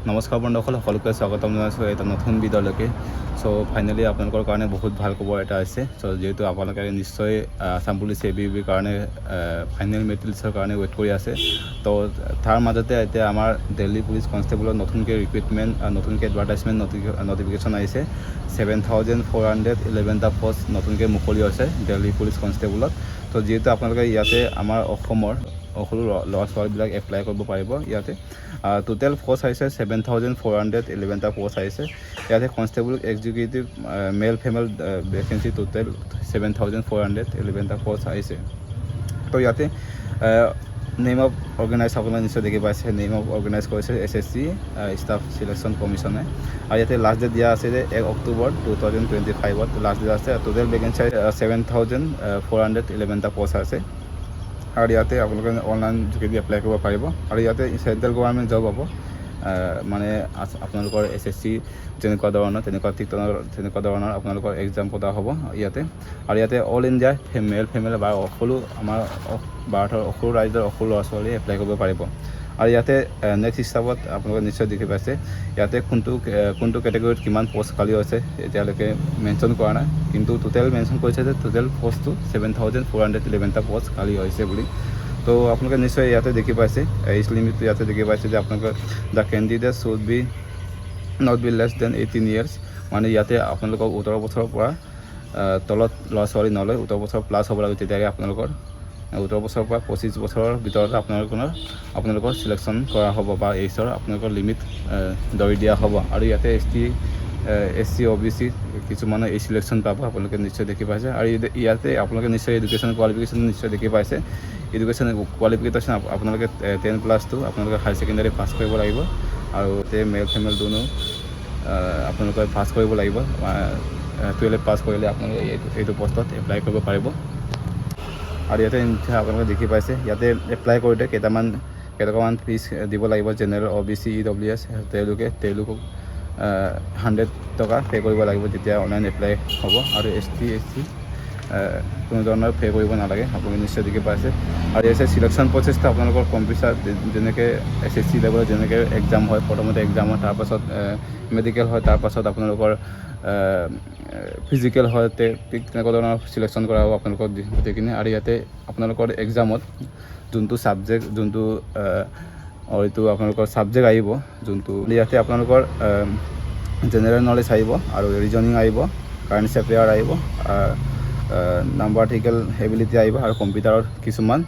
নমস্কাৰ বন্ধুসকল, সকলোকে স্বাগতম জনাইছোঁ এটা নতুন ভিডিঅ'লৈকে। চ' ফাইনেলি আপোনালোকৰ কাৰণে বহুত ভাল খবৰ এটা আছে। চ' যিহেতু আপোনালোকে নিশ্চয় আছাম পুলিচ ABUBৰ কাৰণে ফাইনেল মেৰিট লিষ্টৰ কাৰণে ৱেইট কৰি আছে। তো তাৰ মাজতে এতিয়া আমাৰ দিল্লী পুলিচ কনষ্টেবলৰ নতুনকৈ ৰিক্ৰুইটমেণ্ট নতুনকৈ এডভাৰটাইজমেণ্ট নটিফিকেশ্যন আহিছে। 7,411টা পষ্ট নতুনকৈ মুকলি হৈছে দিল্লী পুলিচ কনষ্টেবলত। তো যিহেতু আপোনালোকে ইয়াতে আমাৰ অসমৰ সকলো ল'ৰা ছোৱালীবিলাক এপ্লাই কৰিব পাৰিব। ইয়াতে টোটেল পষ্ট আহিছে 7,411টা পষ্ট আহিছে। ইয়াতে constable executive male female vacancy total 7,411টা পষ্ট আহিছে। তো ইয়াতে নেম অফ অৰ্গেনাইজ আপোনালোকে নিশ্চয় দেখি পাইছে। নেম অফ অৰ্গেনাইজ কৰিছে SSC ষ্টাফ চিলেকশ্যন কমিশ্যনে। আৰু ইয়াতে লাষ্ট ডেট দিয়া আছে যে 1 অক্টোবৰ 2025 লাষ্ট ডেট আছে। টোটেল ভেকেঞ্চি 7,411টা পষ্ট আছে। আৰু ইয়াতে আপোনালোকে অনলাইন যোগেদি এপ্লাই কৰিব পাৰিব। আৰু ইয়াতে চেণ্ট্ৰেল গভৰ্ণমেণ্ট জব হ'ব, মানে আপোনালোকৰ SSC যেনেকুৱা ধৰণৰ তেনেকুৱা ধৰণৰ আপোনালোকৰ এক্সাম পতা হ'ব ইয়াতে। আৰু ইয়াতে অল ইণ্ডিয়া মেল ফিমেল বা সকলো আমাৰ ভাৰতৰ সকলো ৰাজ্যৰ সকলো ল'ৰা ছোৱালীয়ে এপ্লাই কৰিব পাৰিব। আৰু ইয়াতে নেক্সট হিচাপত আপোনালোকে নিশ্চয় দেখি পাইছে ইয়াতে কোনটো কেটেগৰীত কিমান পষ্ট খালী হৈছে এতিয়ালৈকে মেনশ্যন কৰা নাই, কিন্তু টোটেল মেনশ্যন কৰিছে যে টোটেল পষ্টটো 7,411টা পষ্ট খালী হৈছে বুলি। তো আপোনালোকে নিশ্চয় ইয়াতে দেখি পাইছে এজ লিমিটটো ইয়াতে দেখি পাইছে যে আপোনালোকে the candidate should be not be less than 18 years, মানে ইয়াতে আপোনালোকক 18 বছৰৰ পৰা তলত ল'ৰা ছোৱালী নলয়, 18 বছৰ প্লাছ হ'ব লাগে। তেতিয়াহে আপোনালোকৰ 18 বছৰৰ পৰা 25 বছৰৰ ভিতৰত আপোনালোকৰ চিলেকশ্যন কৰা হ'ব বা এইচৰ আপোনালোকৰ লিমিট ধৰি দিয়া হ'ব। আৰু ইয়াতে SC OBC কিছুমানে এই চিলেকশ্যন পাব, আপোনালোকে নিশ্চয় দেখি পাইছে। আৰু ইয়াতে আপোনালোকে নিশ্চয় এডুকেশ্যন কোৱালিফিকেশ্যন নিশ্চয় দেখি পাইছে। এডুকেশ্যন কোৱালিফিকেশ্যন আপোনালোকে 10+2 আপোনালোকে হায়াৰ ছেকেণ্ডাৰী পাছ কৰিব লাগিব। আৰু মেল ফিমেল দুনো আপোনালোকে পাছ কৰিব লাগিব। 12 পাছ কৰিলে আপোনালোকে এইটো পষ্টত এপ্লাই কৰিব পাৰিব। আৰু ইয়াতে আপোনালোকে দেখি পাইছে ইয়াতে এপ্লাই কৰোঁতে কেইটকামান ফিজ দিব লাগিব। জেনেৰেল OBC EWS তেওঁলোকক 100 টকা পে' কৰিব লাগিব, তেতিয়া অনলাইন এপ্লাই হ'ব। আৰু ST SC কোনো ধৰণৰ পে' কৰিব নালাগে, আপোনালোকে নিশ্চয় দেখি পাইছে। আৰু এই চিলেকশ্যন প্ৰচেছটো আপোনালোকৰ কম্পিউটাৰ যেনেকৈ SSC লেভেলত যেনেকৈ এক্সাম হয়, প্ৰথমতে এক্সাম হয়, তাৰপাছত মেডিকেল হয়, তাৰপাছত আপোনালোকৰ ফিজিকেল হয়, তেনেকুৱা ধৰণৰ চিলেকশ্যন কৰা হ'ব আপোনালোকৰ গোটেইখিনি। আৰু ইয়াতে আপোনালোকৰ এক্সামত যোনটো আপোনালোকৰ ছাবজেক্ট আহিব, যোনটো ইয়াতে আপোনালোকৰ জেনেৰেল নলেজ আহিব, আৰু ৰিজনিং আহিব, কাৰেণ্ট এফেয়াৰ আহিব, নাম্বাৰটিকেল এবিলিটি আহিব, আৰু কম্পিউটাৰৰ কিছুমান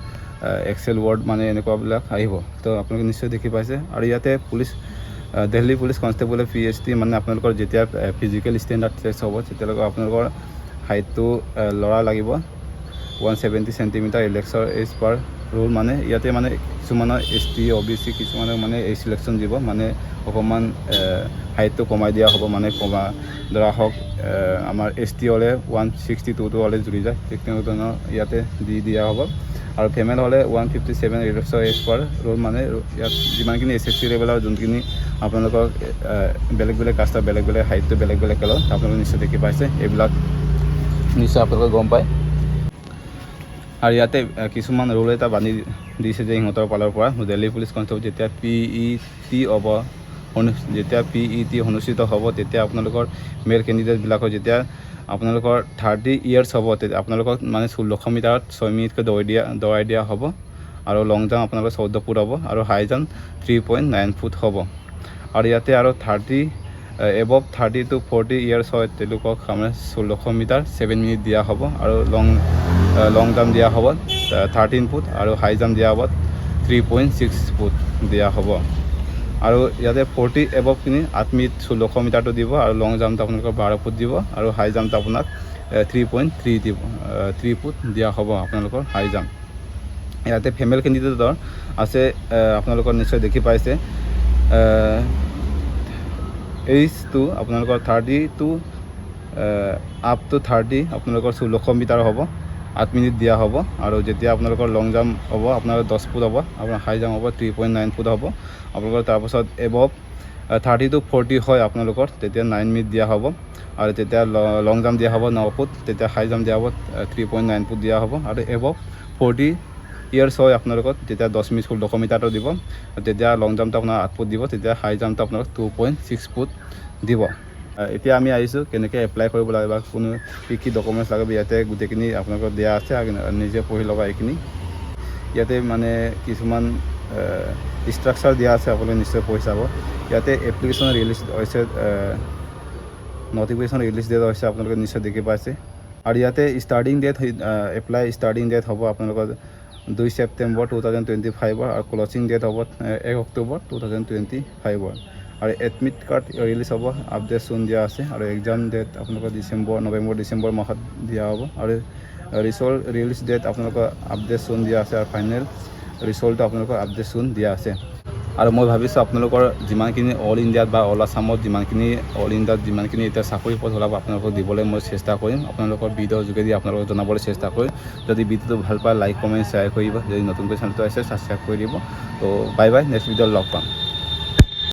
এক্সেল ৱৰ্ড মানে এনেকুৱাবিলাক আহিব। তো আপোনালোকে নিশ্চয় দেখি পাইছে। আৰু ইয়াতে দিল্লী পুলিচ কনষ্টেবলৰ PhD মানে আপোনালোকৰ যেতিয়া ফিজিকেল ষ্টেণ্ডাৰ্ড টেষ্ট হ'ব তেতিয়ালৈকে আপোনালোকৰ হাইটটো ল'ৰা লাগিব 170 চেণ্টিমিটাৰ, ইলেক্সৰ এজ পাৰ ৰুল। মানে ইয়াতে মানে কিছুমানৰ ST OBC কিছুমানৰ মানে এই চিলেকশ্যন দিব, মানে অকণমান হাইটটো কমাই দিয়া হ'ব, মানে ধৰা হওক আমাৰ ST হ'লে 162 হ'লে জুৰি যায়, ঠিক তেনেকুৱা ধৰণৰ ইয়াতে দিয়া হ'ব। আৰু ফিমেল হ'লে 157 ইলেক্সৰ এজ পাৰ ৰুল, মানে ইয়াত যিমানখিনি SSC লেভেলৰ যোনখিনি আপোনালোকৰ বেলেগ কাষ্টৰ বেলেগ হাইটটো বেলেগ লয়, আপোনালোকে নিশ্চয় দেখি পাইছে। এইবিলাক নিশ্চয় আপোনালোকে গম পায়। আৰু ইয়াতে কিছুমান ৰুল এটা বান্ধি দিছে যে সিহঁতৰ ফালৰ পৰা দিল্লী পুলিচ কনষ্টেবল যেতিয়া PET অনুষ্ঠিত হ'ব, তেতিয়া আপোনালোকৰ মেল কেণ্ডিডেটবিলাকৰ যেতিয়া আপোনালোকৰ 30 years হ'ব, তেতিয়া আপোনালোকক মানে 1600 মিটাৰত 6 মিনিটকৈ দৌৰাই দিয়া হ'ব। আৰু লং জাম্প আপোনালোকৰ 14 ফুট হ'ব, আৰু হাই জাম্প 3.9 ফুট হ'ব। আৰু ইয়াতে আৰু এবভ 30 to 40 years হয় তেওঁলোকক মানে 1600 মিটাৰ 7 মিনিট দিয়া হ'ব। আৰু লং জাম্প দিয়া হ'ব 13 ফুট, আৰু হাই জাম্প দিয়া হ'ব 3.6 ফুট দিয়া হ'ব। আৰু ইয়াতে 40 এবভখিনি 8 মিনিট 1600 মিটাৰটো দিব, আৰু লং জাম্পটো আপোনালোকৰ 12 ফুট দিব, আৰু হাই জাম্পটো আপোনাক 3 ফুট দিয়া হ'ব আপোনালোকৰ হাই জাম্প। ইয়াতে ফিমেল কেণ্ডিডেটৰ আছে, আপোনালোকৰ নিশ্চয় দেখি পাইছে এইজটো আপোনালোকৰ 30 to up to 30 আপোনালোকৰ 1600 মিটাৰ হ'ব, 8 মিনিট দিয়া হ'ব। আৰু যেতিয়া আপোনালোকৰ লং জাম্প হ'ব আপোনালোকৰ 10 ফুট হ'ব, আপোনাৰ হাই জাম্প হ'ব 3.9 ফুট হ'ব আপোনালোকৰ। তাৰপাছত এবভ 30 to 40 হয় আপোনালোকৰ, তেতিয়া 9 মিনিট দিয়া হ'ব। আৰু তেতিয়া লং জাম্প দিয়া হ'ব 9 ফুট, তেতিয়া হাই জাম্প দিয়া হ'ব 3.9 ফুট দিয়া হ'ব। আৰু এবভ 40 ইয়াৰ্ছ হয় আপোনালোকক যেতিয়া 10 মিনিট 16 মিটাৰটো দিব তেতিয়া লং জাম্পটো আপোনাৰ 8 ফুট দিব তেতিয়া হাই জাম্পটো আপোনালোক 2.6 ফুট দিব এতিয়া আমি আহিছোঁ কেনেকৈ এপ্লাই কৰিব লাগে বা কোনো কি ডকুমেণ্টছ লাগে ইয়াতে গোটেইখিনি আপোনালোকক দিয়া আছে নিজে পঢ়ি ল'বা এইখিনি ইয়াতে মানে কিছুমান ষ্ট্ৰাকচাৰ দিয়া আছে আপোনালোকে নিশ্চয় পঢ়ি চাব ইয়াতে এপ্লিকেশ্যন ৰিলিজ হৈছে নটিফিকেশ্যন ৰিলিজ দিয়া হৈছে আপোনালোকে নিশ্চয় দেখি পাইছে আৰু ইয়াতে starting date apply starting date হ'ব আপোনালোকৰ 2 ছেপ্টেম্বৰ 2025 আৰু ক্লজিং ডেট হ'ব 1 অক্টোবৰ 2025 আৰু এডমিট কাৰ্ড ৰিলিজ হ'ব আপডেট চোন দিয়া আছে আৰু এক্সাম ডেট আপোনালোকৰ নৱেম্বৰ ডিচেম্বৰ মাহত দিয়া হ'ব আৰু ৰিজাল্ট ৰিলিজ ডেট আপোনালোকৰ আপডেট চোন দিয়া আছে আৰু ফাইনেল ৰিজাল্টটো আপোনালোকৰ আপডেট চোন দিয়া আছে আৰু মই ভাবিছোঁ আপোনালোকৰ যিমানখিনি অল ইণ্ডিয়াত বা অল আছামত যিমানখিনি এতিয়া চাকৰি পথ ওলাব আপোনালোকক দিবলৈ মই চেষ্টা কৰিম আপোনালোকৰ ভিডিঅ'ৰ যোগেদি আপোনালোকক জনাবলৈ চেষ্টা কৰিম যদি ভিডিঅ'টো ভাল পায় লাইক কমেণ্ট শ্বেয়াৰ কৰিব যদি নতুনকৈ চেনেলটো আছে ছাবস্ক্ৰাইব কৰি দিব তো বাই বাই নেক্সট ভিডিঅ'ত লগ পাম